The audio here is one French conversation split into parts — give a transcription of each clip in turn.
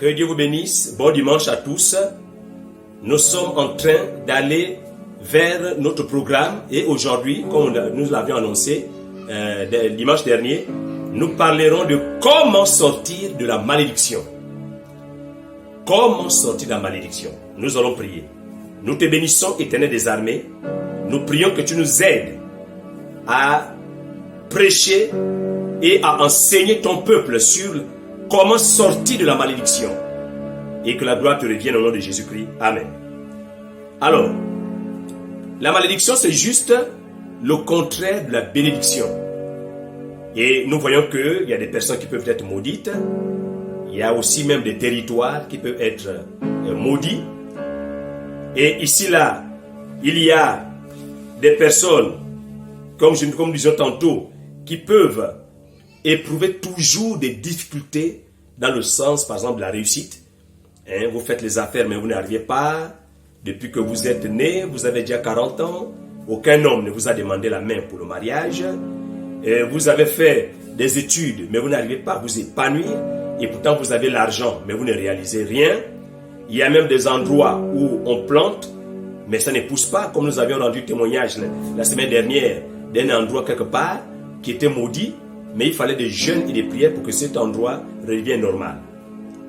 Que Dieu vous bénisse. Bon dimanche à tous. Nous sommes en train d'aller vers notre programme et aujourd'hui, comme nous l'avions annoncé dimanche dernier, nous parlerons de comment sortir de la malédiction. Comment sortir de la malédiction? Nous allons prier. Nous te bénissons, Éternel des armées. Nous prions que tu nous aides à prêcher et à enseigner ton peuple sur comment sortir de la malédiction. Et que la gloire te revienne au nom de Jésus-Christ. Amen. Alors, la malédiction, c'est juste le contraire de la bénédiction. Et nous voyons qu'il y a des personnes qui peuvent être maudites. Il y a aussi même des territoires qui peuvent être maudits. Et ici, là, il y a des personnes, comme nous disions tantôt, qui peuvent éprouver toujours des difficultés dans le sens, par exemple, de la réussite. Vous faites les affaires, mais vous n'arrivez pas. Depuis que vous êtes né, vous avez déjà 40 ans. Aucun homme ne vous a demandé la main pour le mariage. Vous avez fait des études, mais vous n'arrivez pas à vous épanouir. Et pourtant, vous avez l'argent, mais vous ne réalisez rien. Il y a même des endroits où on plante, mais ça ne pousse pas, comme nous avions rendu témoignage la semaine dernière d'un endroit quelque part qui était maudit, mais il fallait des jeûnes et des prières pour que cet endroit redevienne normal.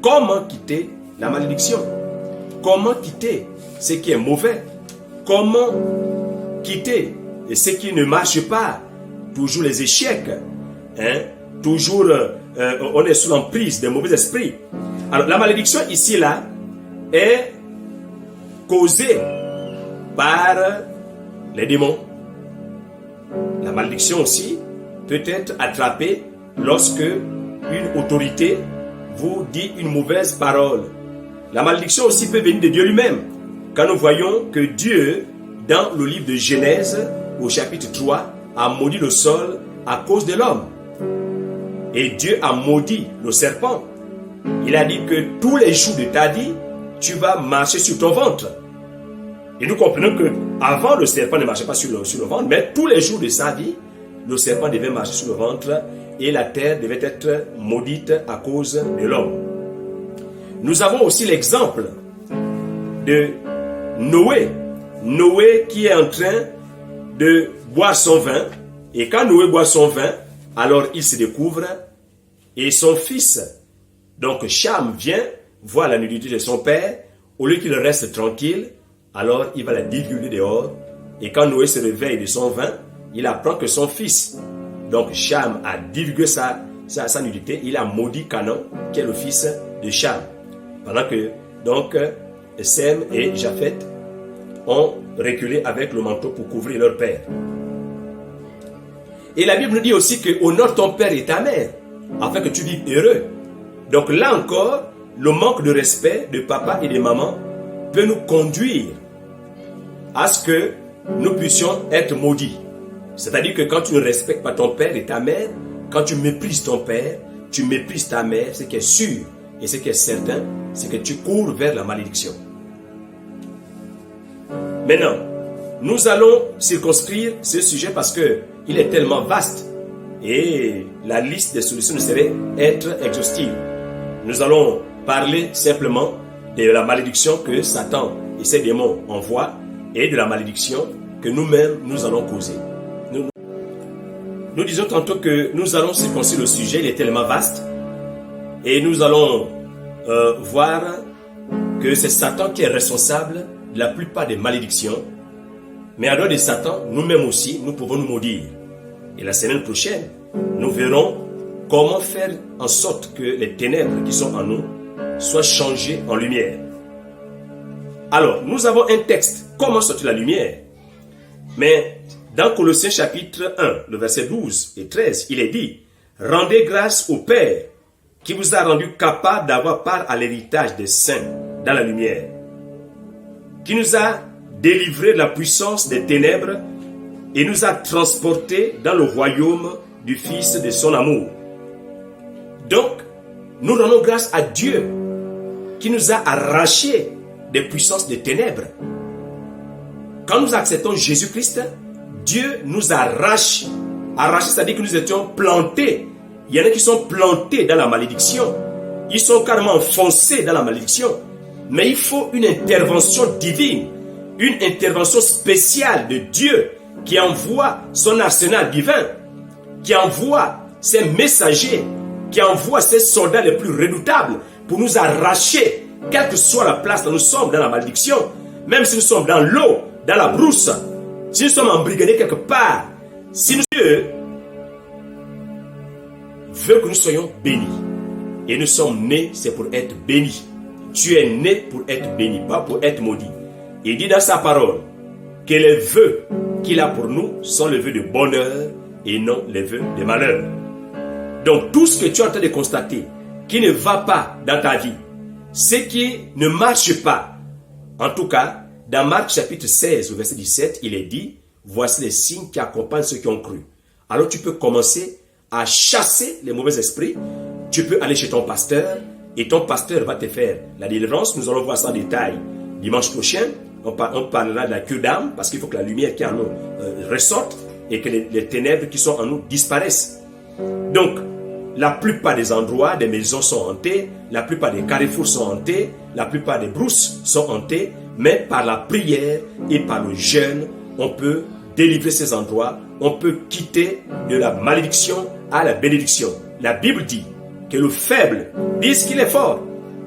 Comment quitter la malédiction? Comment quitter ce qui est mauvais? Comment quitter ce qui ne marche pas? Toujours les échecs, toujours on est sous l'emprise des mauvais esprits. Alors la malédiction ici là est causée par les démons. La malédiction aussi peut être attrapée lorsque une autorité vous dit une mauvaise parole. La malédiction aussi peut venir de Dieu lui-même. Quand nous voyons que Dieu, dans le livre de Genèse, au chapitre 3, a maudit le sol à cause de l'homme. Et Dieu a maudit le serpent. Il a dit que tous les jours de ta vie, tu vas marcher sur ton ventre. Et nous comprenons que avant le serpent ne marchait pas sur le ventre, mais tous les jours de sa vie, le serpent devait marcher sur le ventre et la terre devait être maudite à cause de l'homme. Nous avons aussi l'exemple de Noé. Noé qui est en train de boire son vin. Et quand Noé boit son vin, alors il se découvre et son fils, donc Cham, vient voir la nudité de son père. Au lieu qu'il reste tranquille, alors il va la divulguer dehors. Et quand Noé se réveille de son vin, il apprend que son fils, donc Cham, a divulgué sa nudité. Il a maudit Canaan, qui est le fils de Cham. Pendant que, donc, Sem et Japhet ont reculé avec le manteau pour couvrir leur père. Et la Bible nous dit aussi que honore ton père et ta mère, afin que tu vives heureux. Donc là encore, le manque de respect de papa et de maman peut nous conduire à ce que nous puissions être maudits. C'est-à-dire que quand tu ne respectes pas ton père et ta mère, quand tu méprises ton père, tu méprises ta mère, ce qui est sûr et ce qui est certain, c'est que tu cours vers la malédiction. Maintenant, nous allons circonscrire ce sujet parce que il est tellement vaste et la liste des solutions ne saurait être exhaustive. Nous allons parler simplement de la malédiction que Satan et ses démons envoient et de la malédiction que nous-mêmes nous allons causer. Nous disons tantôt que nous allons circonscrire le sujet, il est tellement vaste et nous allons voir que c'est Satan qui est responsable de la plupart des malédictions. Mais à l'heure de Satan, nous-mêmes aussi, nous pouvons nous maudire. Et la semaine prochaine, nous verrons comment faire en sorte que les ténèbres qui sont en nous soient changées en lumière. Alors, nous avons un texte, comment sortir la lumière? Mais dans Colossiens chapitre 1, le verset 12 et 13, il est dit « Rendez grâce au Père qui vous a rendu capable d'avoir part à l'héritage des saints dans la lumière, qui nous a délivrés de la puissance des ténèbres et nous a transportés dans le royaume du Fils de son amour. » Donc, nous rendons grâce à Dieu qui nous a arrachés des puissances des ténèbres. Quand nous acceptons Jésus-Christ, Dieu nous arrache. Arracher, c'est-à-dire que nous étions plantés. Il y en a qui sont plantés dans la malédiction. Ils sont carrément enfoncés dans la malédiction. Mais il faut une intervention divine, une intervention spéciale de Dieu qui envoie son arsenal divin, qui envoie ses messagers, qui envoie ses soldats les plus redoutables pour nous arracher, quelle que soit la place où nous sommes dans la malédiction, même si nous sommes dans l'eau, dans la brousse, si nous sommes embrigadés quelque part, si Dieu veut que nous soyons bénis. Et nous sommes nés, c'est pour être bénis. Tu es né pour être béni, pas pour être maudit. Il dit dans sa parole que les vœux qu'il a pour nous sont les vœux de bonheur et non les vœux de malheur. Donc tout ce que tu es en train de constater qui ne va pas dans ta vie, ce qui ne marche pas, en tout cas, dans Marc chapitre 16 au verset 17, il est dit, voici les signes qui accompagnent ceux qui ont cru. Alors tu peux commencer à chasser les mauvais esprits, tu peux aller chez ton pasteur et ton pasteur va te faire la délivrance. Nous allons voir ça en détail dimanche prochain. On parlera de la cure d'âme parce qu'il faut que la lumière qui est en nous ressorte et que les ténèbres qui sont en nous disparaissent. Donc, la plupart des endroits, des maisons sont hantées, la plupart des carrefours sont hantés, la plupart des brousses sont hantées, mais par la prière et par le jeûne, on peut délivrer ces endroits, on peut quitter de la malédiction à la bénédiction. La Bible dit que le faible dise qu'il est fort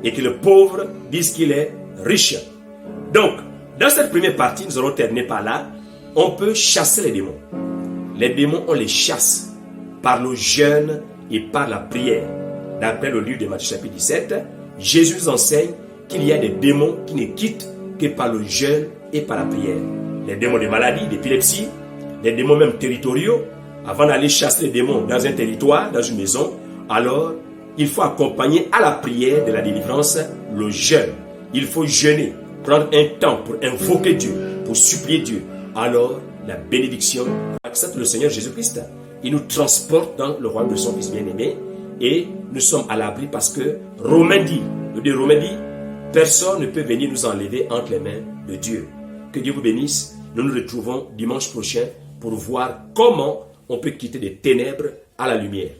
et que le pauvre dise qu'il est riche. Donc, dans cette première partie, nous allons terminer par là, on peut chasser les démons. Les démons, on les chasse par le jeûne et par la prière. D'après le livre de Matthieu chapitre 17, Jésus nous enseigne qu'il y a des démons qui ne quittent que par le jeûne et par la prière. Les démons de maladie, d'épilepsie, les démons même territoriaux. Avant d'aller chasser les démons dans un territoire, dans une maison, alors il faut accompagner à la prière de la délivrance le jeûne. Il faut jeûner, prendre un temps pour invoquer Dieu, pour supplier Dieu. Alors la bénédiction accepte le Seigneur Jésus-Christ. Il nous transporte dans le royaume de son Fils bien-aimé et nous sommes à l'abri parce que Romains dit, personne ne peut venir nous enlever entre les mains de Dieu. Que Dieu vous bénisse. Nous nous retrouvons dimanche prochain pour voir comment on peut quitter des ténèbres à la lumière.